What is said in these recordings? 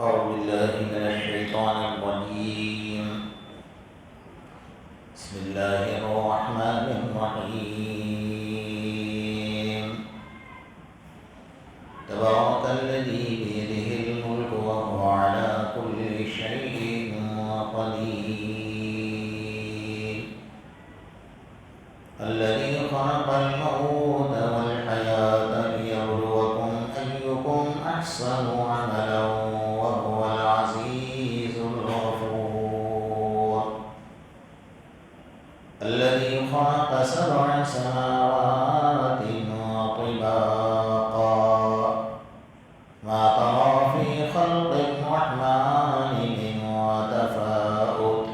أعوذ بالله من الشيطان الرجيم. بسم الله الرحمن الرحيم. تبارك الذي بيده الملك وهو على كل شيء قدير. الذي خلق الموت والحياة ليبلوكم أيكم أحسن عملا وهو العزيز الغفور. الذي خلق 7 سماوات طباقا ما ترى في خلق الرحمن من تفاؤت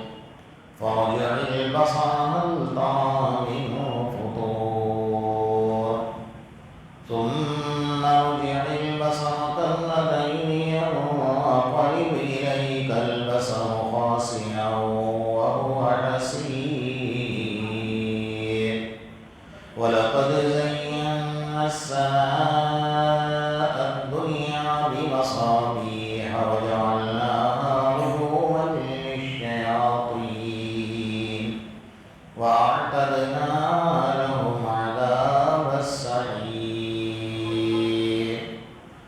فارجع البصر هل ترى من فطور ثم ارجع البصر كرتين ينقلب إليك البصر خاسئا وهو حسير. ولقد زينا السماء الدنيا بمصابيح وجعلناها رجوما للشياطين وأعتدنا لهم عذاب السعير.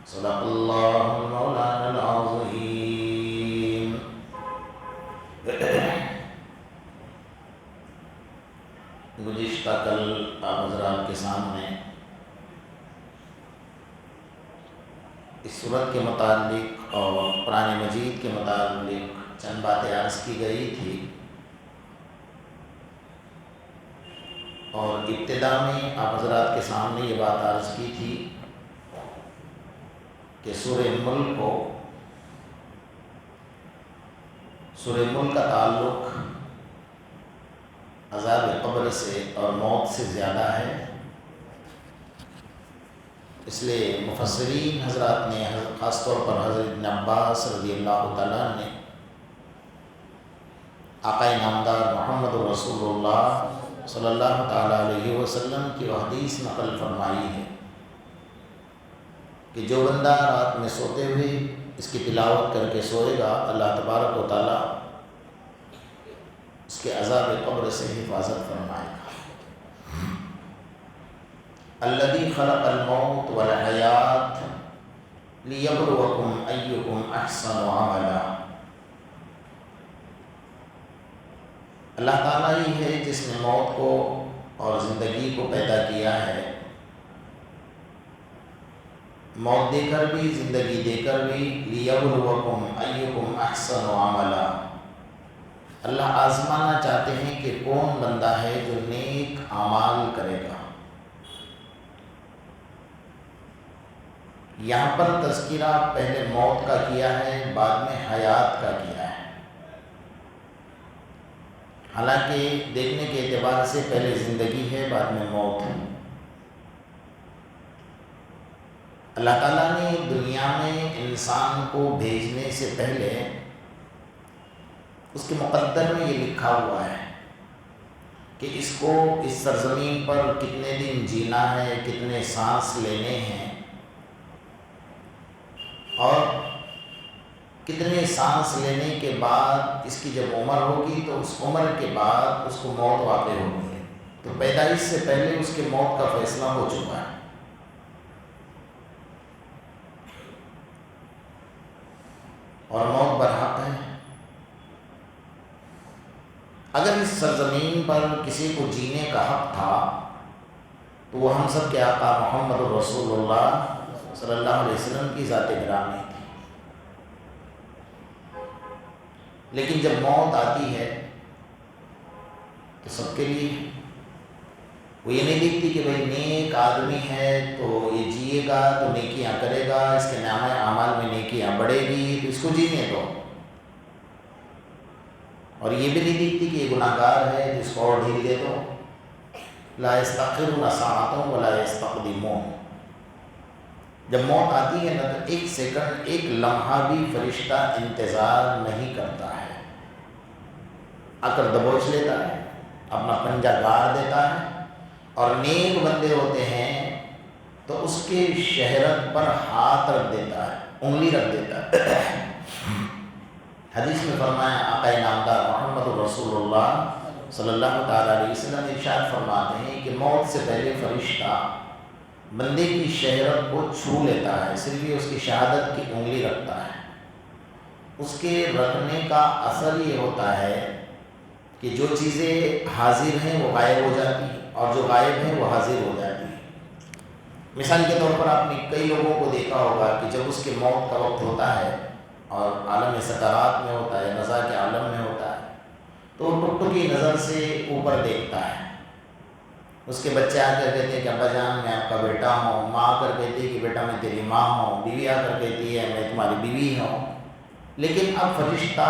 صدق الله المولانا العظيم. گزشتہ کل آپ حضرات کے سامنے اس سورت کے متعلق اور قرآن مجید کے متعلق چند باتیں عرض کی گئی تھی، اور ابتدا میں آپ حضرات کے سامنے یہ بات عرض کی تھی کہ سورہ ملک کا تعلق عذاب قبر سے اور موت سے زیادہ ہے. اس لیے مفسرین حضرات نے خاص طور پر حضرت ابن عباس رضی اللہ تعالیٰ نے آقا نامدار محمد رسول اللہ صلی اللہ تعالیٰ علیہ وسلم کی وہ حدیث نقل فرمائی ہے کہ جو بندہ رات میں سوتے ہوئے اس کی تلاوت کر کے سوئے گا، اللہ تبارک و تعالیٰ اس کے عذاب قبر سے حفاظت فرمائے گا. الذی خلق الموت والحیات لیبلوکم ایکم احسن عملا. اللہ تعالیٰ ہی ہے جس نے موت کو اور زندگی کو پیدا کیا ہے. موت دے کر بھی زندگی دے کر بھی لیبلوکم ایکم احسن عملا. اللہ آزمانا چاہتے ہیں کہ کون بندہ ہے جو نیک اعمال کرے گا. یہاں پر تذکرہ پہلے موت کا کیا ہے، بعد میں حیات کا کیا ہے. حالانکہ دیکھنے کے اعتبار سے پہلے زندگی ہے، بعد میں موت ہے. اللہ تعالیٰ نے دنیا میں انسان کو بھیجنے سے پہلے اس کے مقدر میں یہ لکھا ہوا ہے کہ اس کو اس سرزمین پر کتنے دن جینا ہے، کتنے سانس لینے ہیں، اور کتنے سانس لینے کے بعد اس کی جب عمر ہوگی تو اس عمر کے بعد اس کو موت واقع ہوگی ہے. تو پیدائش سے پہلے اس کے موت کا فیصلہ ہو چکا ہے. اور موت برحق ہے. اگر اس سرزمین پر کسی کو جینے کا حق تھا تو وہ ہم سب کے آقا محمد رسول اللہ صلی اللہ علیہ وسلم کی ذات گرامی تھی. لیکن جب موت آتی ہے تو سب کے لیے وہ یہ نہیں دیکھتی کہ بھئی نیک آدمی ہے تو یہ جیے گا تو نیکیاں کرے گا، اس کے نامہ اعمال میں نیکیاں بڑھے گی تو اس کو جینے دو. اور یہ بھی نہیں دیکھتی کہ یہ گناہ گار ہے جس کو اور ڈھیل دے دو. لا یستأخرون ساعۃ ولا یستقدمون. جب موت آتی ہے نا تو ایک سیکنڈ، ایک لمحہ بھی فرشتہ انتظار نہیں کرتا ہے. آ کر دبوچ لیتا ہے، اپنا پنجہ گاڑ دیتا ہے، اور نیک بندے ہوتے ہیں تو اس کے شہرت پر ہاتھ رکھ دیتا ہے، انگلی رکھ دیتا ہے۔ حدیث میں فرمایا، آقا نامدار محمد رسول اللہ صلی اللہ تعالیٰ علیہ وسلم ارشاد فرماتے ہیں کہ موت سے پہلے فرشتہ بندے کی شہرت کو چھو لیتا ہے، صرف یہ اس کی شہادت کی انگلی رکھتا ہے۔ اس کے رکھنے کا اثر یہ ہوتا ہے کہ جو چیزیں حاضر ہیں وہ غائب ہو جاتی ہیں، اور جو غائب ہیں وہ حاضر ہو جاتی ہیں۔ مثال کے طور پر آپ نے کئی لوگوں کو دیکھا ہوگا کہ جب اس کے موت کا وقت ہوتا ہے اور عالم سکرات میں ہوتا ہے، نزا کے عالم میں ہوتا ہے، تو وہ ٹک ٹکی نظر سے اوپر دیکھتا ہے۔ اس کے بچے آ کر کہتے ہیں کہ ابا جان میں آپ کا بیٹا ہوں، ماں آ کر کہتی ہے کہ بیٹا میں تیری ماں ہوں، بیوی آ کر کہتی ہے میں تمہاری بیوی ہوں۔ لیکن اب فرشتہ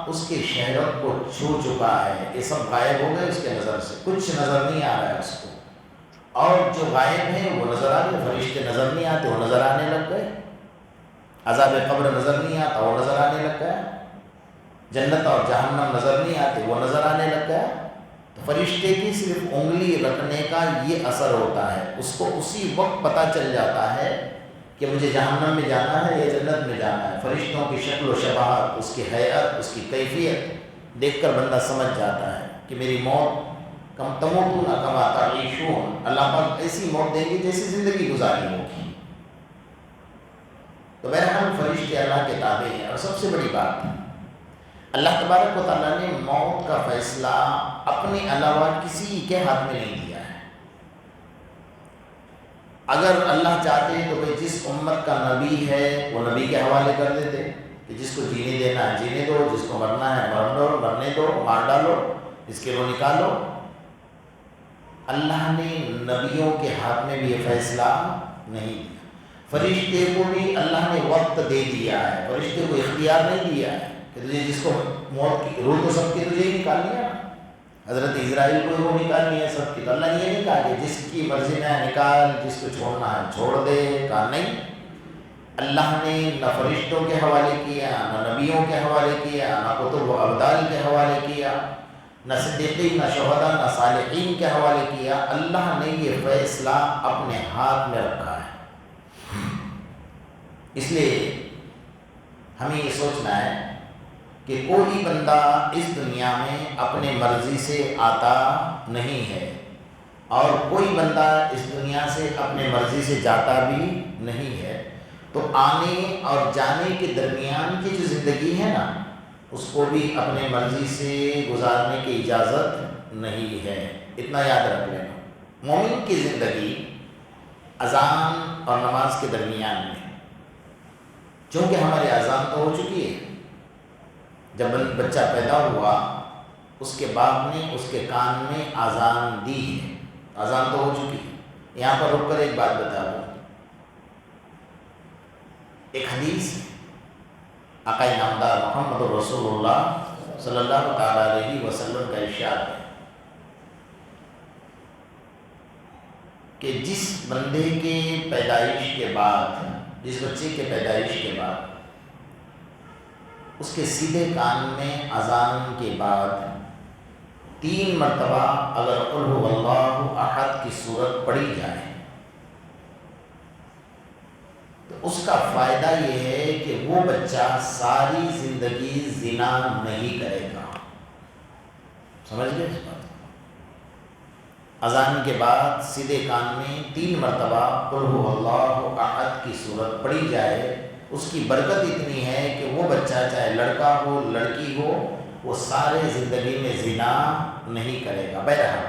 اس کی شہرت کو چھو چکا ہے، یہ سب غائب ہو گئے اس کے نظر سے، کچھ نظر نہیں آ رہا ہے اس کو، اور جو غائب ہیں وہ نظر آ گئے۔ فرشتے نظر نہیں آتے، وہ نظر آنے لگ گئے۔ عذاب قبر نظر نہیں آتا، وہ نظر آنے لگ گیا۔ جنت اور جہنم نظر نہیں آتے، وہ نظر آنے لگ گیا۔ تو فرشتے کی صرف انگلی رکھنے کا یہ اثر ہوتا ہے، اس کو اسی وقت پتہ چل جاتا ہے کہ مجھے جہنم میں جانا ہے یا جنت میں جانا ہے۔ فرشتوں کی شکل و شباہت، اس کی ہیئت، اس کی کیفیت دیکھ کر بندہ سمجھ جاتا ہے کہ میری موت کم تموتون کما تعیشون، اللہ پاک ایسی موت دیں گے جیسی زندگی گزاری ہوگی۔ تو بہرحال فرشتے اللہ کے تابع ہیں، اور سب سے بڑی بات اللہ تبارک و تعالیٰ نے موت کا فیصلہ اپنے علاوہ کسی کے ہاتھ میں نہیں دیا ہے۔ اگر اللہ چاہتے تو بھائی جس امت کا نبی ہے وہ نبی کے حوالے کر دیتے کہ جس کو جینے دینا ہے جینے دو، جس کو مرنا ہے مرنے دو، مار ڈالو، اس کے روح نکالو۔ اللہ نے نبیوں کے ہاتھ میں بھی یہ فیصلہ نہیں دیا۔ فرشتے کو بھی اللہ نے وقت دے دیا ہے، فرشتے کو اختیار نہیں دیا ہے کہ تجھے جس کو موت کی روح تو سب کی تجھے ہی نکالنی ہے۔ حضرت اسرائیل کو روح نکالنی ہے سب کی، تو اللہ نے یہ نہیں کہا کہ جس کی مرضی میں نکال، جس کو چھوڑنا ہے چھوڑ دے، کہا نہیں۔ اللہ نے نہ فرشتوں کے حوالے کیا، نہ نبیوں کے حوالے کیا، نہ کتب و ابدال کے حوالے کیا، نہ صدیقین، نہ شہداء، نہ صالحین کے حوالے کیا۔ اللہ نے یہ فیصلہ اپنے ہاتھ میں رکھا ہے۔ اس لیے ہمیں یہ سوچنا ہے کہ کوئی بندہ اس دنیا میں اپنے مرضی سے آتا نہیں ہے، اور کوئی بندہ اس دنیا سے اپنے مرضی سے جاتا بھی نہیں ہے۔ تو آنے اور جانے کے درمیان کی جو زندگی ہے نا، اس کو بھی اپنے مرضی سے گزارنے کی اجازت نہیں ہے، اتنا یاد رکھ لینا۔ مومن کی زندگی اذان اور نماز کے درمیان میں، چونکہ ہماری اذان تو ہو چکی ہے، جب بچہ پیدا ہوا اس کے باپ نے اس کے کان میں اذان دی ہے، اذان تو ہو چکی ہے۔ یہاں پر رک کر ایک بات بتا دوں، ایک حدیث آقا نامدار محمد رسول اللہ صلی اللہ تعالیٰ علیہ وسلم کا ارشاد ہے کہ جس بندے کے پیدائش کے بعد، جس بچے کے پیدائش کے بعد اس کے سیدھے کان میں اذان کے بعد 3 مرتبہ اگر قل هو اللہ احد کی صورت پڑھی جائے تو اس کا فائدہ یہ ہے کہ وہ بچہ ساری زندگی زنا نہیں کرے گا۔ سمجھ گئے اس بات؟ اذان کے بعد سیدھے کان میں 3 مرتبہ قل هو اللہ احد کی صورت پڑھی جائے، اس کی برکت اتنی ہے کہ وہ بچہ چاہے لڑکا ہو لڑکی ہو، وہ سارے زندگی میں زنا نہیں کرے گا۔ بہرحال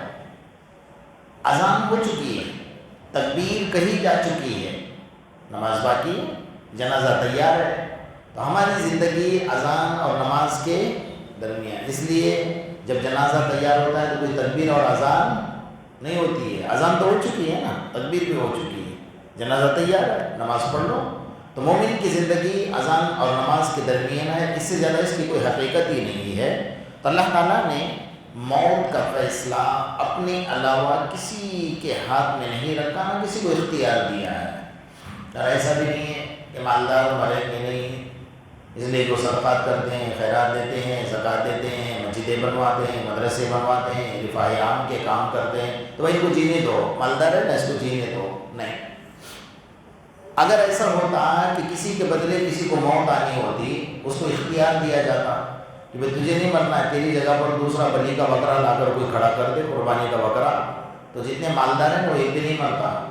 اذان ہو چکی ہے، تکبیر کہی جا چکی ہے، نماز باقی، جنازہ تیار ہے، تو ہماری زندگی اذان اور نماز کے درمیان۔ اس لیے جب جنازہ تیار ہوتا ہے تو کوئی تکبیر اور اذان نہیں ہوتی ہے، اذان تو ہو چکی ہے نا، تکبیر بھی ہو چکی ہے، جنازہ تیار ہے، نماز پڑھ لو۔ تو مومن کی زندگی اذان اور نماز کے درمیان ہے، اس سے زیادہ اس کی کوئی حقیقت ہی نہیں ہے۔ تو اللہ تعالیٰ نے موت کا فیصلہ اپنے علاوہ کسی کے ہاتھ میں نہیں رکھا، نہ کسی کو اختیار دیا ہے۔ اور ایسا بھی نہیں ہے کہ مالدار مریں گے نہیں، اس لیے جو صدقات کرتے ہیں، خیرات دیتے ہیں، زکوٰۃ دیتے ہیں، مسجد مسجدیں بنواتے ہیں، مدرسے بنواتے ہیں، رفاہ عام کے کام کرتے ہیں، تو بھائی ان کو جینے دو، مالدار ہے نا، اس کو جینے دو. نہیں. اگر ایسا ہوتا کہ کسی کے بدلے کسی کو موت آنی ہوتی، اس کو اختیار دیا جاتا کہ بھائی تجھے نہیں مرنا ہے، تیری جگہ پر دوسرا بلی کا بکرا لا کر کوئی کھڑا کر دے، قربانی کا بکرا، تو جتنے مالدار ہیں وہ ایک بھی نہیں مرتا.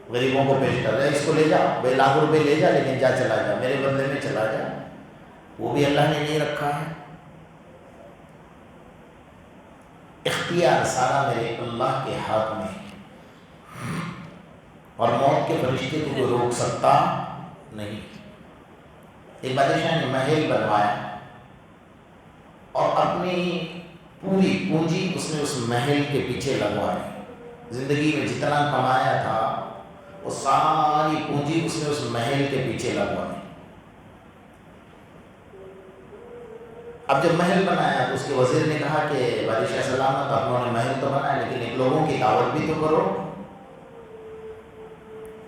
غریبوں کو پیش کر رہے، اس کو لے جا بھائی، لاکھ روپے لے جا، لیکن جا چلا جا، میرے بدلے میں چلا جا. وہ بھی اللہ نے نہیں رکھا ہے. اختیار سارا میرے اللہ کے ہاتھ میں ہے، اور موت کے فرشتے کو کوئی روک سکتا نہیں. ایک بادشاہ نے محل بنوایا اور اپنی پوری پونجی اس نے اس محل کے پیچھے لگوائی. زندگی میں جتنا کمایا تھا وہ ساری پونجی اس نے اس محل کے پیچھے لگوائی. اب جب محل بنایا تو اس کے وزیر نے کہا کہ بادشاہ سلامت، آپ نے محل تو بنایا لیکن ایک لوگوں کی دعوت بھی تو کرو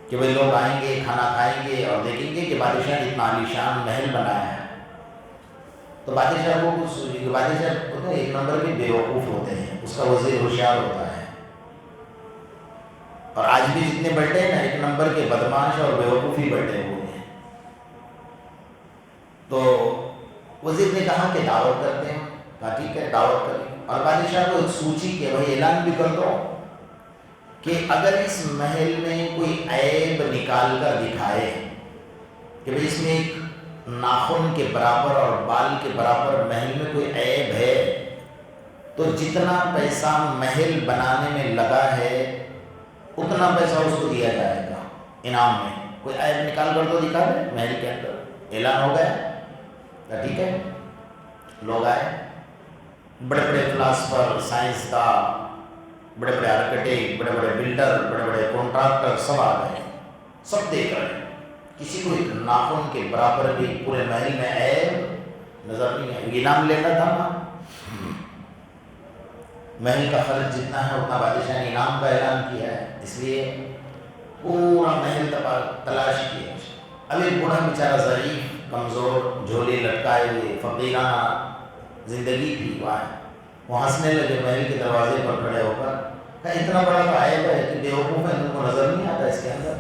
کہ بھائی لوگ آئیں گے، کھانا کھائیں گے اور دیکھیں گے کہ بادشاہ نے اتنا عالیشان محل بنایا ہے. تو بادشاہ کو کچھ سوچی کہ بادشاہ ہوتے ہیں ایک نمبر کے بیوقوف ہوتے ہیں، اس کا وزیر ہوشیار ہوتا ہے. اور آج بھی جتنے بیٹھے ہیں نا، ایک نمبر کے بدماش اور بیوقوف ہی بیٹھے ہوئے ہیں. تو وزیر نے کہا کہ دعوت کرتے ہیں. کہا ٹھیک ہے دعوت کریں. اور بادشاہ کو ایک سوچی کہ بھائی اعلان بھی کر دو کہ اگر اس محل میں کوئی عیب نکال کر دکھائے کہ بھائی اس میں ایک ناخن کے برابر اور بال کے برابر محل میں کوئی عیب ہے، تو جتنا پیسہ محل بنانے میں لگا ہے اتنا پیسہ اس کو دیا جائے گا انعام میں. کوئی عیب نکال کر تو دکھا دے محل کے اندر. اعلان ہو گیا. ٹھیک ہے. لوگ آئے، بڑے بڑے فلاسفر، سائنسداں، بڑے بڑے آرکیٹیکٹ، بڑے بڑے بلڈر، بڑے بڑے کانٹریکٹر سب آ گئے. سب دیکھ رہے ہیں، کسی کو ایک ناخن کے برابر بھی پورے محل میں عیب نظر نہیں ہے. انعام لینا تھا نا، محل کا خرچ جتنا ہے اتنا بادشاہ نے انعام کا اعلان کیا ہے، اس لیے پورا محل تلاش کیا. اب ایک بوڑھا بیچارہ ضعیف، کمزور، جھولے لٹکائے ہوئے، فقیرانہ زندگی تھی، وہ ہنسنے لگے محل کے دروازے پر کھڑے ہو کر. کہا اتنا بڑا تو عیب ہے کہ بیوقوف ہے، ان کو نظر نہیں آتا اس کے اندر.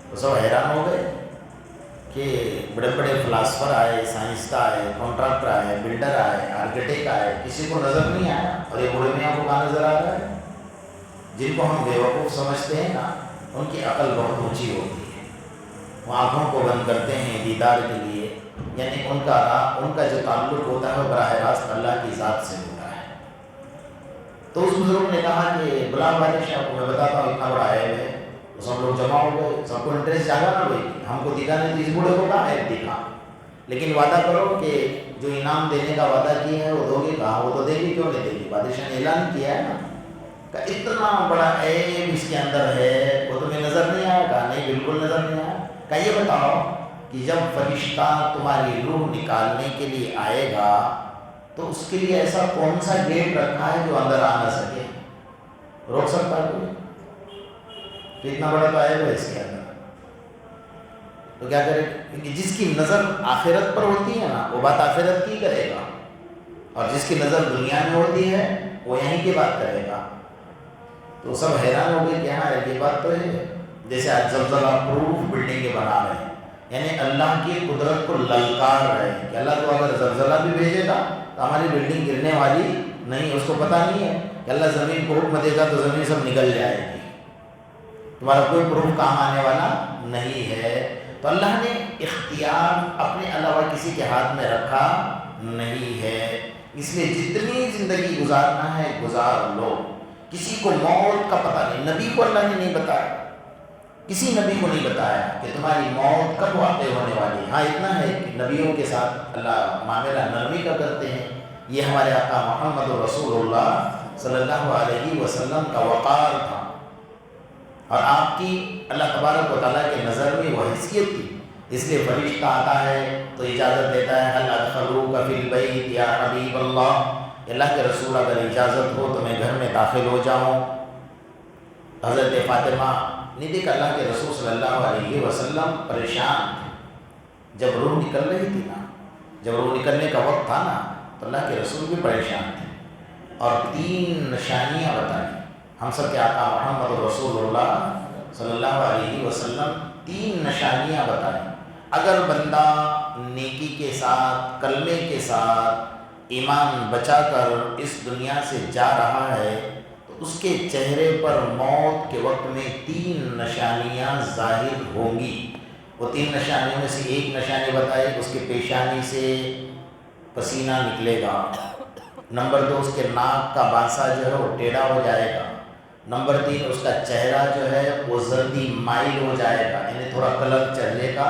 تو سب حیران ہو گئے کہ بڑے بڑے فلاسفر آئے، سائنسداں آئے، کانٹریکٹر آئے، بلڈر آئے، آرکیٹیکٹ آئے، کسی کو نظر نہیں آیا. اور یہ بوڑھے میاں کو کہاں نظر آ رہا ہے؟ جن کو ہم بیوقوف سمجھتے ہیں نا، ان کی عقل بہت اونچی ہوتی ہے. وہ آنکھوں کو بند کرتے ہیں دیدار کے لیے، یعنی ان کا جو تعلق ہوتا ہے وہ براہ راست اللہ کی ذات سے ہوتا ہے. تو اس بزرگ نے کہا کہ بلا بادشاہ کو میں بتاتا ہوں اتنا بڑا عیب ہے. تو سب لوگ جمع ہو گئے، سب کو انٹرسٹ جاگا نا بھائی ہم کو دکھانے تو اس بوڑھے کو کہاں عیب دکھا، لیکن وعدہ کرو کہ جو انعام دینے کا وعدہ کیا ہے وہ دو گے. کہا وہ تو دے گی، کیوں نہیں دے گی، بادشاہ نے اعلان کیا ہے نا. کہ اتنا بڑا عیب اس کے اندر ہے وہ تمہیں نظر نہیں آیا؟ کہا نہیں بالکل نظر نہیں آیا. کہ یہ بتاؤ کہ جب فرشتہ تمہاری روح نکالنے کے لیے آئے گا تو اس کے لیے ایسا کون سا گیٹ رکھا ہے جو اندر آ نہ سکے؟ روک سکتا ہے کوئی؟ تو اتنا بڑا تو عیب ہے اس کے اندر. تو کیا کرے؟ کیونکہ جس کی نظر آخرت پر ہوتی ہے نا وہ بات آخرت کی کرے گا، اور جس کی نظر دنیا میں ہوتی ہے وہ یہیں کی بات کرے گا. تو سب حیران ہو گئے کہ ہاں یہ بات تو ہے. جیسے آج زلزلہ پروف بلڈنگیں بنا رہے ہیں، یعنی اللہ کی قدرت کو للکار رہے ہیں کہ اللہ تو اگر زلزلہ بھی بھیجے گا تو ہماری بلڈنگ گرنے والی نہیں. اس کو پتہ نہیں ہے کہ اللہ زمین کو حکم دے گا تو زمین سب نکل جائے گی، تمہارا کوئی پروف کام آنے والا نہیں ہے. تو اللہ نے اختیار اپنے علاوہ کسی کے ہاتھ میں رکھا نہیں ہے. اس لیے جتنی زندگی گزارنا ہے گزار لو. کسی کو موت کا پتہ نہیں، نبی کو اللہ نے نہیں بتایا، کسی نبی کو نہیں بتایا کہ تمہاری موت کب واقع ہونے والی ہے. ہاں اتنا ہے کہ نبیوں کے ساتھ اللہ معاملہ نرمی کا کرتے ہیں. یہ ہمارے آقا محمد رسول اللہ صلی اللہ علیہ وسلم کا وقار تھا، اور آپ کی اللہ تبارک و تعالیٰ کے نظر میں وہ حیثیت تھی. اس لیے فرشتہ آتا ہے تو اجازت دیتا ہے، هل ادخلوک فی البیت یا حبیب اللہ، اللہ کے رسول اگر اجازت ہو تو میں گھر میں داخل ہو جاؤں. حضرت فاطمہ نے دیکھا اللہ کے رسول صلی اللہ علیہ وسلم پریشان تھے. جب روح نکل رہی تھی نا، جب روح نکلنے کا وقت تھا نا، تو اللہ کے رسول بھی پریشان تھے اور 3 نشانیاں بتائیں. ہم سب کے آقا محمد رسول اللہ صلی اللہ علیہ وسلم 3 نشانیاں بتائیں. اگر بندہ نیکی کے ساتھ، کلمے کے ساتھ ایمان بچا کر اس دنیا سے جا رہا ہے تو اس کے چہرے پر موت کے وقت میں 3 نشانیاں ظاہر ہوں گی. وہ 3 نشانیوں میں سے ایک نشانی بتائی، اس کے پیشانی سے پسینہ نکلے گا. نمبر 2 اس کے ناک کا بانسا جو ہے وہ ٹیڑھا ہو جائے گا. نمبر 3 اس کا چہرہ جو ہے وہ زردی مائل ہو جائے گا، یعنی تھوڑا کلر چہرے کا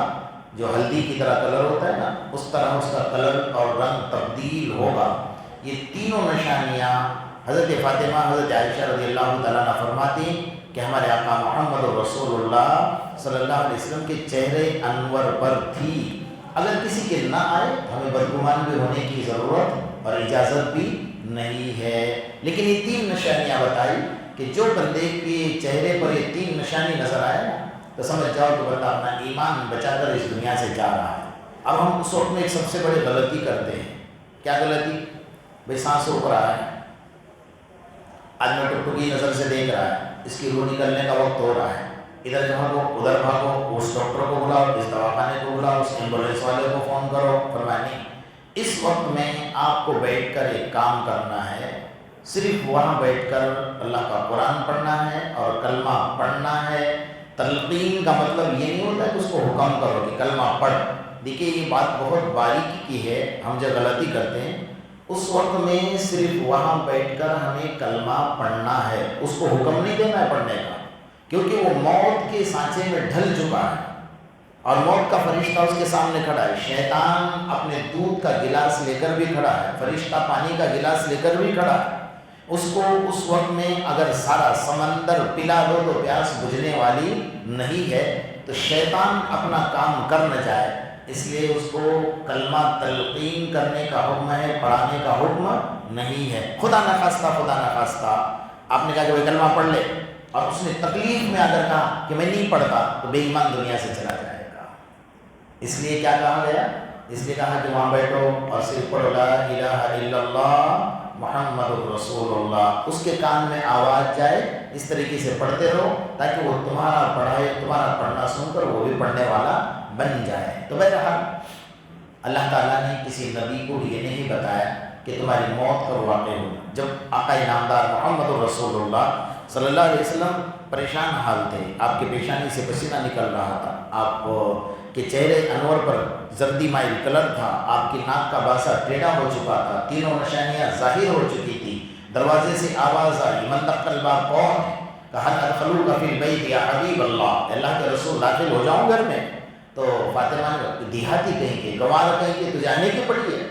جو ہلدی کی طرح کلر ہوتا ہے نا، اس طرح اس کا کلر اور رنگ تبدیل ہوگا. یہ تینوں نشانیاں حضرت فاطمہ حضرت عائشہ رضی اللہ تعالیٰ عنہ فرماتی کہ ہمارے آقا محمد رسول اللہ صلی اللہ علیہ وسلم کے چہرے انور پر تھی. اگر کسی کے نہ آئے ہمیں بدگمان بھی ہونے کی ضرورت اور اجازت بھی نہیں ہے. لیکن یہ 3 نشانیاں بتائی کہ جو بندے کے چہرے پر یہ 3 نشانی نظر آئے نا تو سمجھ جاؤ کہ بندہ اپنا ایمان بچا کر اس دنیا سے جا رہا ہے. اب ہم اس وقت میں ایک سب سے بڑی غلطی کرتے ہیں. کیا غلطی؟ بھائی سانس اوپر آ رہا ہے، آدمی ٹکٹکی نظر سے دیکھ رہا ہے، اس کی روح نکلنے کا وقت ہو رہا ہے، ادھر بھاگو ادھر بھاگو، اس ڈاکٹر کو بلاؤ، اس دواخانے کو بلاؤ، اس ایمبولینس والے کو فون کرو. فرمایا نہیں، اس وقت میں آپ کو بیٹھ کر ایک کام کرنا ہے. صرف وہاں بیٹھ کر اللہ کا قرآن پڑھنا ہے اور کلمہ پڑھنا ہے. تلقین کا مطلب یہ نہیں ہوتا کہ اس کو حکم کرو کہ کلمہ پڑھ. دیکھیے یہ بات بہت باریکی کی ہے، ہم جب غلطی کرتے ہیں اس وقت میں صرف وہاں بیٹھ کر ہمیں کلمہ پڑھنا ہے، اس کو حکم نہیں دینا ہے پڑھنے کا، کیونکہ وہ موت کے سانچے میں ڈھل چکا ہے اور موت کا فرشتہ اس کے سامنے کھڑا ہے. شیطان اپنے دودھ کا گلاس لے کر بھی کھڑا ہے، فرشتہ پانی کا گلاس لے کر بھی کھڑا ہے. اس کو اس وقت میں اگر سارا سمندر پلا دو تو پیاس بجھنے والی نہیں ہے. تو شیطان اپنا کام کر نہ جائے، اس لیے اس کو کلمہ تلقین کرنے کا حکم ہے، پڑھانے کا حکم نہیں ہے. خدا نخواستہ آپ نے کہا کہ وہ کلمہ پڑھ لے اور اس نے تکلیف میں اگر کہا کہ میں نہیں پڑھتا تو بے ایمان دنیا سے چلا جائے گا. اس لیے کیا کہا گیا؟ اس لیے کہا کہ وہاں بیٹھو اور صرف پڑھو لا الہ الا اللہ محمد رسول اللہ. اس کے کان میں آواز جائے، اس طریقے سے پڑھتے رہو تاکہ وہ تمہارا پڑھنا سن کر وہ بھی پڑھنے والا بن جائے. تو بہرحال اللہ تعالیٰ نے کسی نبی کو یہ نہیں بتایا کہ تمہاری موت کب واقع ہوگی. جب آقا نامدار محمد رسول اللہ صلی اللہ علیہ وسلم پریشان حال تھے، آپ کے پیشانی سے پسینہ نکل رہا تھا، آپ کے چہرے انور پر زردی مائل کلر تھا، آپ کی ناک کا باسا ٹیڑھا ہو چکا تھا، 3 نشانیاں ظاہر ہو چکی تھی. دروازے سے آواز آئی، من دخل الباب، کون ہے؟ کہا ادخلوک فی البیت یا حبیب اللہ، اللہ کے رسول داخل ہو جاؤں گھر میں. تو فاطمہ نے دیہاتی کہیں گے، گوار کہیں گے، تو جانے کی پڑی ہے،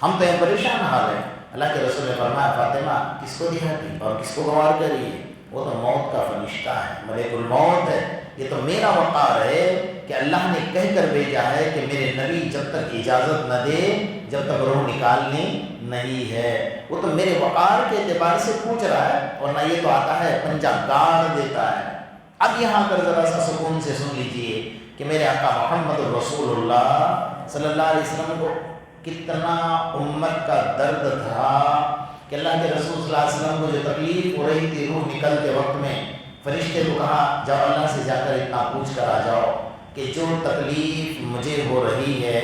ہم تو یہ پریشان حال ہے. اللہ کے رسول نے فرمایا فاطمہ کس کو دیہاتی اور کس کو گوار کری ہے؟ وہ تو موت کا فرشتہ ہے، ملک الموت ہے. یہ تو میرا وقار ہے کہ اللہ نے کہہ کر بھیجا ہے کہ میرے نبی جب تک اجازت نہ دے جب تک روح نکالنی نہیں ہے. وہ تو میرے وقار کے اعتبار سے پوچھ رہا ہے، اور نہ یہ تو آتا ہے پنجہ گاڑ دیتا ہے. اب یہاں کر ذرا سا سکون سے سن لیجئے کہ میرے آقا محمد رسول اللہ صلی اللہ علیہ وسلم کو کتنا امت کا درد تھا کہ اللہ کے رسول صلی اللہ علیہ وسلم کو جو تکلیف ہو رہی تھی روح نکلتے وقت میں، فرشتے کو کہا جاؤ اللہ سے جا کر اتنا پوچھ کر آ جاؤ کہ جو تکلیف مجھے ہو رہی ہے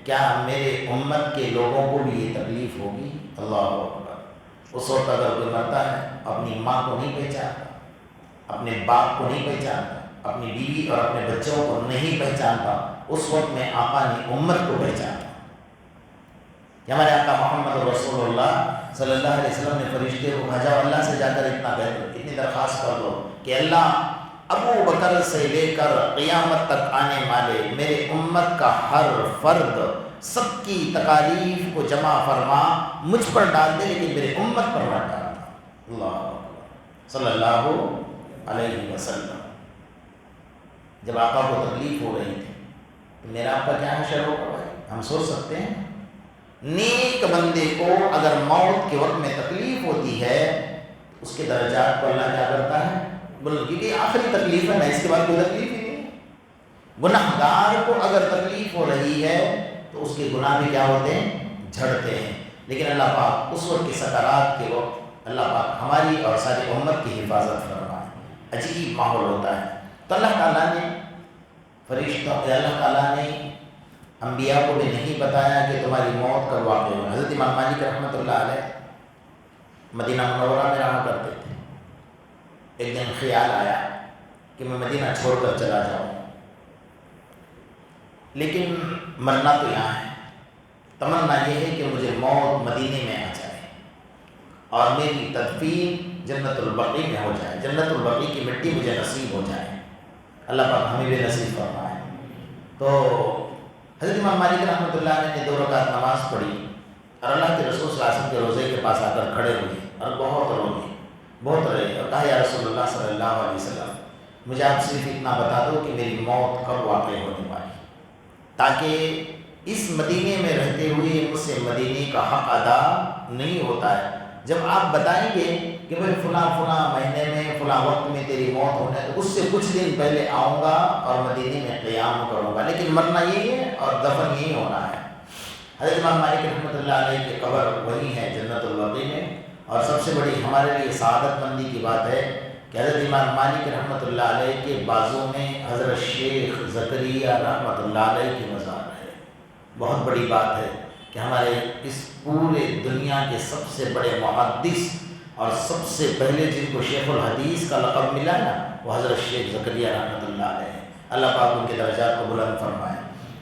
کیا میرے امت کے لوگوں کو بھی یہ تکلیف ہوگی؟ اللہ اکبر. اس وقت اگر کوئی مرتا ہے اپنی ماں کو نہیں پہچانتا، اپنے باپ کو نہیں پہچانتا، اپنی بیوی اور اپنے بچوں کو نہیں پہچانتا، اس وقت میں آقا نے امت کو پہچانا. کہ ہمارے آقا محمد رسول اللہ صلی اللہ علیہ وسلم نے فرشتے کو کہا جاؤ اللہ سے جا کر اتنی درخواست کر دو کہ اللہ ابو بکر سے لے کر قیامت تک آنے والے میرے امت کا ہر فرد سب کی تکالیف کو جمع فرما، مجھ پر ڈال دے لیکن میرے امت پر نہ ڈال. اللہ صلی اللہ علیہ وسلم. جب آقا کو تکلیف ہو رہی تھی تو میرا آپ کا کیا حشر ہوگا بھائی؟ ہم سوچ سکتے ہیں؟ نیک بندے کو اگر موت کے وقت میں تکلیف ہوتی ہے اس کے درجات کو اللہ کیا کرتا ہے؟ بولو کیونکہ آخری تکلیف ہے نا، اس کے بعد کوئی تکلیف ہی نہیں. گناہگار کو اگر تکلیف ہو رہی ہے تو اس کے گناہ بھی کیا ہوتے ہیں؟ جھڑتے ہیں. لیکن اللہ پاک اس وقت کی سکرات کے وقت اللہ پاک ہماری اور ساری امت کی حفاظت فرمائے۔ عجیب ماحول ہوتا ہے۔ تو اللہ تعالیٰ نے اللہ تعالیٰ نے انبیاء کو بھی نہیں بتایا کہ تمہاری موت کب واقع ہو۔ حضرت امام مالک رحمۃ اللہ علیہ مدینہ منورہ میں رہا کرتے تھے۔ ایک دن خیال آیا کہ میں مدینہ چھوڑ کر چلا جاؤں، لیکن مرنا تو یہاں ہے، تمنا یہ ہے کہ مجھے موت مدینے میں آ جائے اور میری تدفین جنت البقیع میں ہو جائے، جنت البقیع کی مٹی مجھے نصیب ہو جائے۔ اللہ پاک ہمیں بھی نصیب فرمائے۔ تو حضرت امام مالک رحمۃ اللہ علیہ نے 2 رکعت نماز پڑھی اور اللہ کے رسول صلی اللہ علیہ وسلم کے روضے کے پاس آ کر کھڑے ہوئے اور بہت روئے اور کہا، یا رسول اللہ صلی اللہ علیہ وسلم، مجھے آپ صرف اتنا بتا دو کہ میری موت کب واقع ہونے والی، تاکہ اس مدینے میں رہتے ہوئے مجھ سے مدینے کا حق ادا نہیں ہوتا ہے۔ جب آپ بتائیں گے کہ بھائی فلاں مہینے میں فلاں وقت میں تیری موت ہونا ہے، تو اس سے کچھ دن پہلے آؤں گا اور مدینے میں قیام کروں گا، لیکن مرنا یہی ہے اور دفن یہی ہونا ہے۔ حضرت امام مالک رحمۃ اللہ علیہ کی قبر وہی ہے جنت البقیع میں، اور سب سے بڑی ہمارے لیے سعادت مندی کی بات ہے کہ حضرت امام مالک رحمۃ اللہ علیہ کے بازو میں حضرت شیخ زکریہ رحمۃ اللہ علیہ کی مزار ہے۔ بہت بڑی بات ہے کہ ہمارے اس پورے دنیا کے سب سے بڑے محدث اور سب سے پہلے جن کو شیخ الحدیث کا لقب ملا نا، وہ حضرت شیخ زکریہ رحمۃ اللہ علیہ ہے۔ اللہ پاک ان کے درجات کو بلند فرمائے۔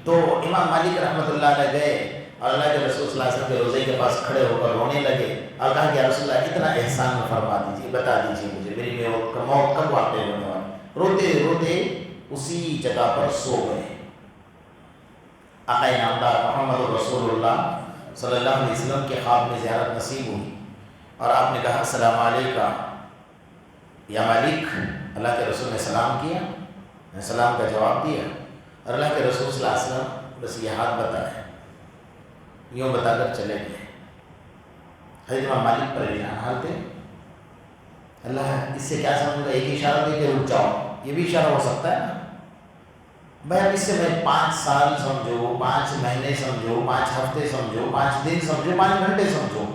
تو امام مالک رحمۃ اللہ علیہ گئے اور اللہ کے رسول صلی اللہ علیہ وسلم کے روضے کے پاس کھڑے ہو کر رونے لگے اور کہا کہ یا رسول اللہ اتنا احسان فرما دیجیے، بتا دیجیے مجھے میری موت کب واقع ہونے والی۔ روتے روتے اسی جگہ پر سو گئے۔ آقا نامدار محمد رسول اللہ صلی اللہ علیہ وسلم کے خواب میں زیارت نصیب ہوئی اور آپ نے کہا، السلام علیکم یا مالک۔ اللہ کے رسول نے سلام کیا، میں سلام کا جواب دیا اور اللہ کے رسول صلی اللہ علیہ وسلم بس یہ ہاتھ بتایا، یوں بتا کر چلے گئے۔ حضرت امام مالک پریشان حال تھے۔ اللہ اس سے کیا سمجھوں گا، ایک ہی اشارہ دے کے رک جاؤ، یہ بھی اشارہ ہو سکتا ہے نا بھائی، اب اس سے میں 5 سال سمجھو، 5 مہینے سمجھو، 5 ہفتے سمجھو، 5 دن سمجھو، 5 گھنٹے سمجھو،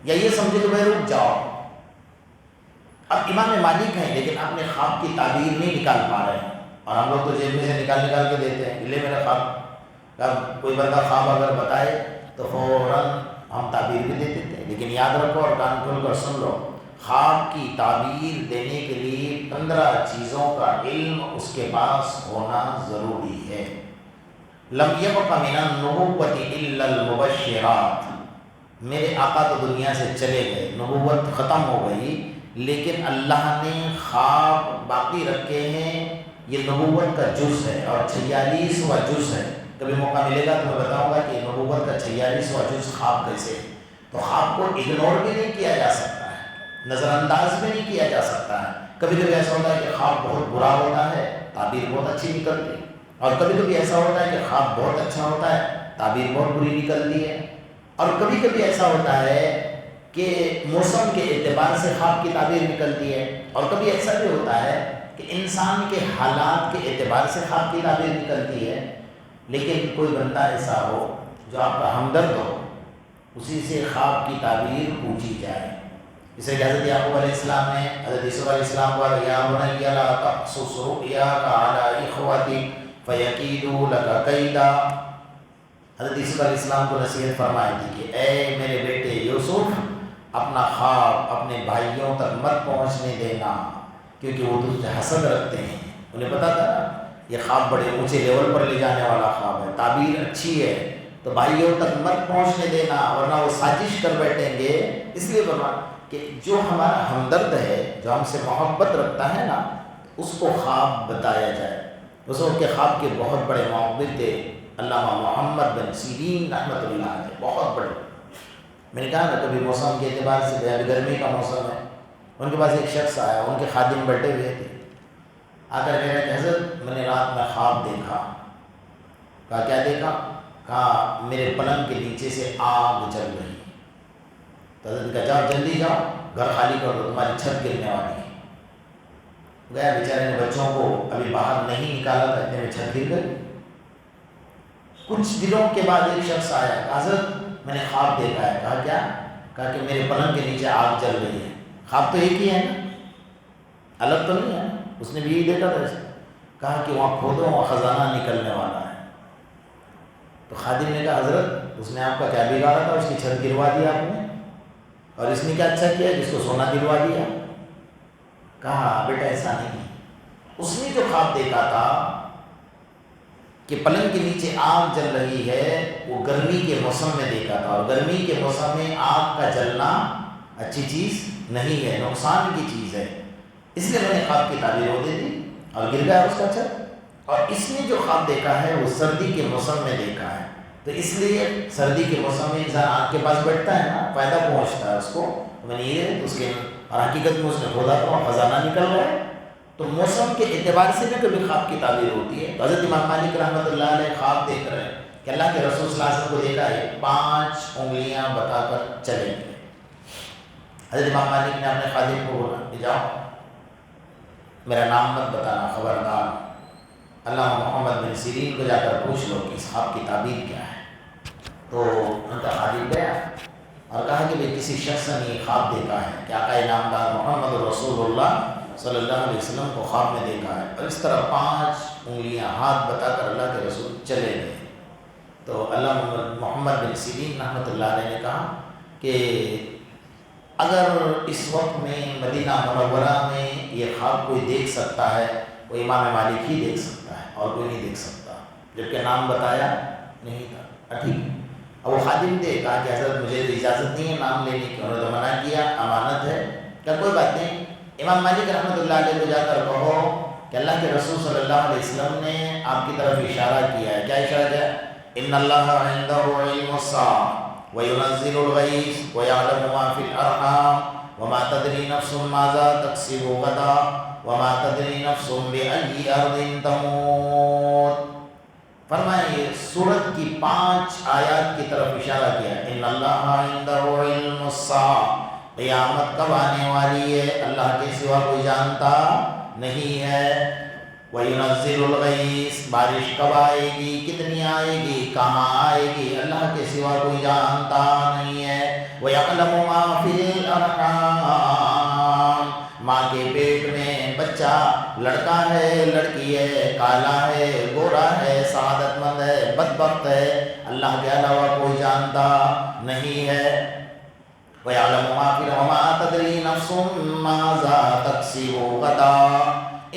یا یہ سمجھو کہ بھائی رک جاؤ۔ اب امام مالک ہیں لیکن اپنے خواب کی تعبیر نہیں نکال پا رہے ہیں، اور ہم لوگ تو جیب میں سے نکال کے دیتے ہیں، لے میرا خواب۔ اب کوئی بندہ خواب اگر بتائے تو فوراً ہم تعبیر بھی دے دیتے ہیں، لیکن یاد رکھو اور کان کھول کر سن لو، خواب کی تعبیر دینے کے لیے 15 چیزوں کا علم اس کے پاس ہونا ضروری ہے۔ لم یبق من النبوۃ الا المبشرات، میرے آقا تو دنیا سے چلے گئے، نبوت ختم ہو گئی، لیکن اللہ نے خواب باقی رکھے ہیں۔ یہ نبوت کا جز ہے اور 46واں جز ہے۔ کبھی موقع ملے گا تو میں بتاؤں گا کہ نبوت کا 46واں جز خواب کیسے ہے۔ تو خواب کو اگنور بھی نہیں کیا جا سکتا ہے، نظر انداز بھی نہیں کیا جا سکتا ہے۔ کبھی کبھی ایسا ہوتا ہے کہ خواب بہت برا ہوتا ہے، تعبیر بہت اچھی نکلتی ہے، اور کبھی کبھی ایسا ہوتا ہے کہ خواب بہت اچھا ہوتا ہے، تعبیر بہت بری نکلتی ہے، اور کبھی کبھی ایسا ہوتا ہے کہ موسم کے اعتبار سے خواب کی تعبیر نکلتی ہے، اور کبھی ایسا بھی ہوتا ہے کہ انسان کے حالات کے اعتبار سے خواب کی تعبیر نکلتی ہے۔ لیکن کوئی بندہ ایسا ہو جو آپ کا ہمدرد ہو، اسی سے خواب کی تعبیر پوچھی جائے۔ جسے حضرت یعقوب علیہ السلام نے حضرت یوسف علیہ السلام کو یا بنی لا تقصص رؤیاک علی اخوتک فیکیدوا لک کیدا، حضرت یوسف علیہ السلام کو نصیحت فرمائی تھی کہ اے میرے بیٹے یوسف، اپنا خواب اپنے بھائیوں تک مت پہنچنے دینا، کیونکہ وہ تجھ سے حسد رکھتے ہیں۔ انہیں پتا تھا نا یہ خواب بڑے اونچے لیول پر لے جانے والا خواب ہے، تعبیر اچھی ہے، تو بھائیوں تک مت پہنچنے دینا ورنہ وہ سازش کر بیٹھیں گے۔ اس لیے فرمایا کہ جو ہمارا ہمدرد ہے، جو ہم سے محبت رکھتا ہے نا، اس کو خواب بتایا جائے۔ اس وقت کے خواب کے بہت بڑے معبر تھے علامہ محمد بن سیرین رحمۃ اللہ علیہ، بہت بڑے۔ میں نے کہا نا کبھی موسم کے اعتبار سے گرمی کا موسم ہے، ان کے پاس ایک شخص آیا، ان کے خادم بیٹھے ہوئے تھے، آ کر کہہ رہے کہ حضرت میں نے رات میں خواب دیکھا۔ کہا کیا دیکھا؟ کہا میرے پلنگ کے نیچے سے آگ جل رہی۔ تو حضرت کہا جاؤ جلدی جاؤ، گھر خالی کر دو، تمہاری چھت گرنے والی ہے۔ گیا بیچارے نے بچوں کو ابھی باہر نہیں نکالا تھا، اتنے میں چھت گر گئی۔ کچھ دنوں کے بعد ایک شخص آیا، حضرت میں نے خواب دیکھا ہے۔ کہا کیا؟ کہا کہ میرے پلنگ کے نیچے آگ جل رہی ہے۔ خواب تو ایک ہی ہے نا، الگ تو نہیں ہے، اس نے بھی یہی دیکھا تھا۔ کہا کہ وہاں کھودو، وہاں خزانہ نکلنے والا ہے۔ تو خادم نے کہا حضرت اس نے آپ کا کیا بگاڑا تھا، اس کی چھت گروا دیا آپ نے، اور اس نے کیا اچھا کیا جس کو سونا دلوا دیا؟ کہا بیٹا ایسا نہیں، اس نے جو خواب دیکھا تھا کہ پلنگ کے نیچے آگ جل رہی ہے، وہ گرمی کے موسم میں دیکھا تھا، اور گرمی کے موسم میں آگ کا جلنا اچھی چیز نہیں ہے، نقصان کی چیز ہے، اس لیے میں نے خواب کی تعبیر وہ دے دی اور گر گیا اس کا چھت۔ اور اس نے جو خواب دیکھا ہے وہ سردی کے موسم میں دیکھا ہے، تو اس لیے سردی کے موسم میں انسان آگ کے پاس بیٹھتا ہے نا، فائدہ پہنچتا ہے اس کو۔ میں نے یہ اس کے، اور حقیقت میں اس نے کھودا تو وہاں خزانہ نکل رہا ہے۔ تو موسم کے اعتبار سے بھی کبھی خواب کی تعبیر ہوتی ہے۔ تو حضرت امام مالک رحمۃ اللہ علیہ خواب دیکھ رہے ہیں کہ اللہ کے رسول صلی اللہ علیہ وسلم کو دیکھا ہے 5 انگلیاں بتا کر چلیں گے۔ حضرت امام مالک نے اپنے خادم کو بولا کہ جاؤ میرا نام مت بتانا، خبردار، علامہ محمد بن سیرین کو جا کر پوچھ لو کہ اس خواب کی تعبیر کیا ہے۔ تو ان کا خادم گیا اور کہا کہ بھئی کسی شخص نے یہ خواب دیکھا ہے کہ آقا انعامدار محمد رسول اللہ صلی اللہ علیہ وسلم کو خواب میں دیکھا ہے، اور اس طرح 5 انگلیاں ہاتھ بتا کر اللہ کے رسول چلے گئے۔ تو علامہ محمد بن سیرین رحمۃ اللہ علیہ نے کہا کہ اگر اس وقت میں مدینہ منورہ میں یہ خواب کوئی دیکھ سکتا ہے، وہ امام مالک ہی دیکھ سکتا ہے اور کوئی نہیں دیکھ سکتا، جبکہ نام بتایا نہیں تھا۔ ٹھیک، اب وہ خادم دے کہا کہ حضرت مجھے تو اجازت نہیں ہے نام لینے کی، انہوں نے تو منع کیا، امانت ہے۔ کیا کوئی بات نہیں، امام مالک رحمۃ اللہ علیہ کو جا کر کہو کہ اللہ کے رسول صلی اللہ علیہ وسلم نے آپ کی طرف اشارہ کیا ہے۔ کیا اشارہ کیا؟ ان اللہ عنده علم الساعة وينزل الغيث ويعلم ما في الارحام وما تدري نفس ماذا تكسب غدا وما تدري نفس بأي ارض تموت۔ فرمائے سورت کی 5 آیات کی طرف اشارہ کیا، ان اللہ عنده علم الساعة، قیامت کب آنے والی ہے اللہ کے سوا کوئی جانتا نہیں ہے۔ وَيُنَزِّلُ الْغَيْثَ، بارش کب آئے گی، کتنی آئے گی، کہاں آئے گی، اللہ کے سوا کوئی جانتا نہیں ہے۔ وَيَعْلَمُ مَا فِي الْأَرْحَامِ، ماں کے پیٹ میں بچہ لڑکا ہے لڑکی ہے، کالا ہے گورا ہے، سعادت مند ہے بدبخت ہے، اللہ کے علاوہ کوئی جانتا نہیں ہے۔ وَيَعْلَمُ مَا فِي وَمَا تَدْرِي نَفْسٌ مَاذَا تَكْسِبُ غَدًا۔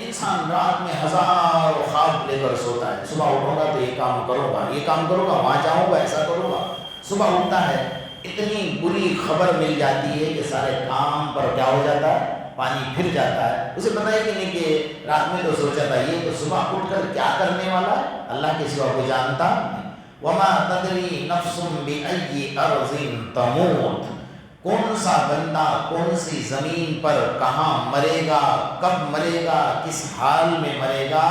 انسان رات میں ہزاروں خواب لے کر سوتا ہے، صبح اٹھوں گا تو یہ کام کروں گا، یہ کام کروں گا، وہاں جاؤں گا، ایسا کروں گا۔ صبح اٹھتا ہے اتنی بری خبر مل جاتی ہے کہ سارے کام پر کیا ہو جاتا ہے، پانی پھر جاتا ہے، اسے پتہ ہی نہیں کہ رات میں تو سوچا تھا یہ، تو صبح اٹھ کر کیا کرنے والا ہے اللہ کے سوا کوئی جانتا نہیں۔ وَمَا تَدْرِي نَفْسٌ بِأَيِّ أَرْضٍ تَمُوتُ، کون سا بندہ کون سی زمین پر کہاں مرے گا، کب مرے گا، کس حال میں مرے گا،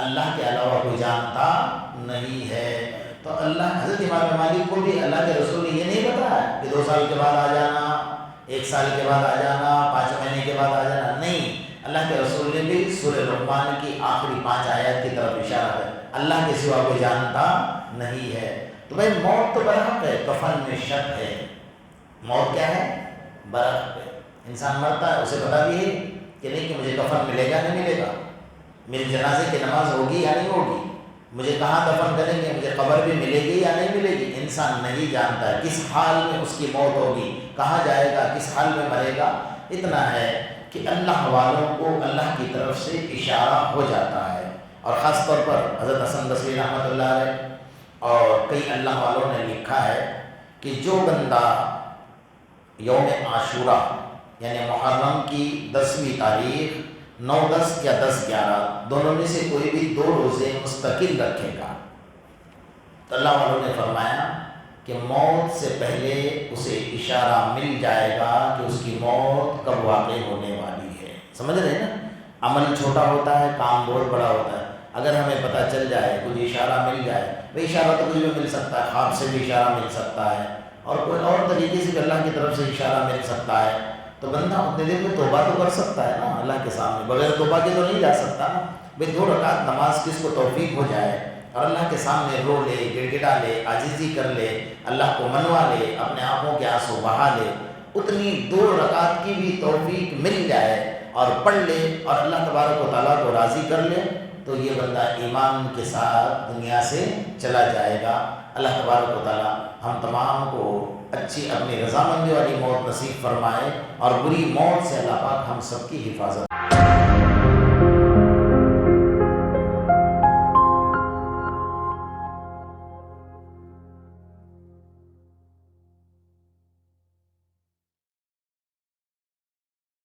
اللہ کے علاوہ کوئی جانتا نہیں ہے۔ تو اللہ، حضرت امام مالک کو بھی اللہ کے رسول نے یہ نہیں بتایا کہ 2 سال کے بعد آ جانا، 1 سال کے بعد آ جانا، 5 مہینے کے بعد آ جانا، نہیں، اللہ کے رسول نے بھی سورہ لقمان کی آخری 5 آیات کی طرف اشارہ ہے، اللہ کے سوا کوئی جانتا نہیں ہے۔ تو بھائی موت تو برحق ہے، کفن میں شک ہے، موت کیا ہے، برحق ہے، انسان مرتا ہے، اسے پتا بھی ہے کہ نہیں کہ مجھے کفن ملے گا نہیں ملے گا، میری جنازے کی نماز ہوگی یا نہیں ہوگی، مجھے کہاں دفن کریں گے، مجھے قبر بھی ملے گی یا نہیں ملے گی، انسان نہیں جانتا ہے کس حال میں اس کی موت ہوگی، کہاں جائے گا، کس حال میں مرے گا۔ اتنا ہے کہ اللہ والوں کو اللہ کی طرف سے اشارہ ہو جاتا ہے، اور خاص طور پر حضرت حسن بصری رحمۃ اللہ علیہ اور کئی اللہ والوں نے لکھا ہے کہ جو بندہ یوم عاشورہ یعنی محرم کی 10ویں تاریخ 9-10 یا 10-11 دونوں میں سے کوئی بھی 2 روزے مستقل رکھے گا، تو اللہ والوں نے فرمایا کہ موت سے پہلے اسے اشارہ مل جائے گا کہ اس کی موت کب واقع ہونے والی ہے۔ سمجھ رہے ہیں نا، عمل چھوٹا ہوتا ہے، کام بہت بڑا ہوتا ہے۔ اگر ہمیں پتہ چل جائے، کچھ اشارہ مل جائے، بھئی اشارہ تو کچھ بھی مل سکتا ہے، خواب سے بھی اشارہ مل سکتا ہے، اور کوئی اور طریقے سے بھی اللہ کی طرف سے اشارہ مل سکتا ہے، تو بندہ اپنے دل میں توبہ تو کر سکتا ہے نا اللہ کے سامنے، بغیر توبہ کے تو نہیں جا سکتا نا۔ بھئی 2 رکعت نماز کس کو توفیق ہو جائے اور اللہ کے سامنے رو لے، گڑ گڑا لے، عاجزی کر لے، اللہ کو منوا لے، اپنے آنکھوں کے آنسو بہا لے، اتنی 2 رکعت کی بھی توفیق مل جائے اور پڑھ لے اور اللہ تبارک و تعالیٰ کو راضی کر لے، تو یہ بندہ ایمان کے ساتھ دنیا سے چلا جائے گا۔ اللہ تبارک و تعالیٰ ہم تمام کو اچھی اپنی رضامندی والی موت نصیب فرمائے، اور بری موت سے اللہ پاک ہم سب کی حفاظت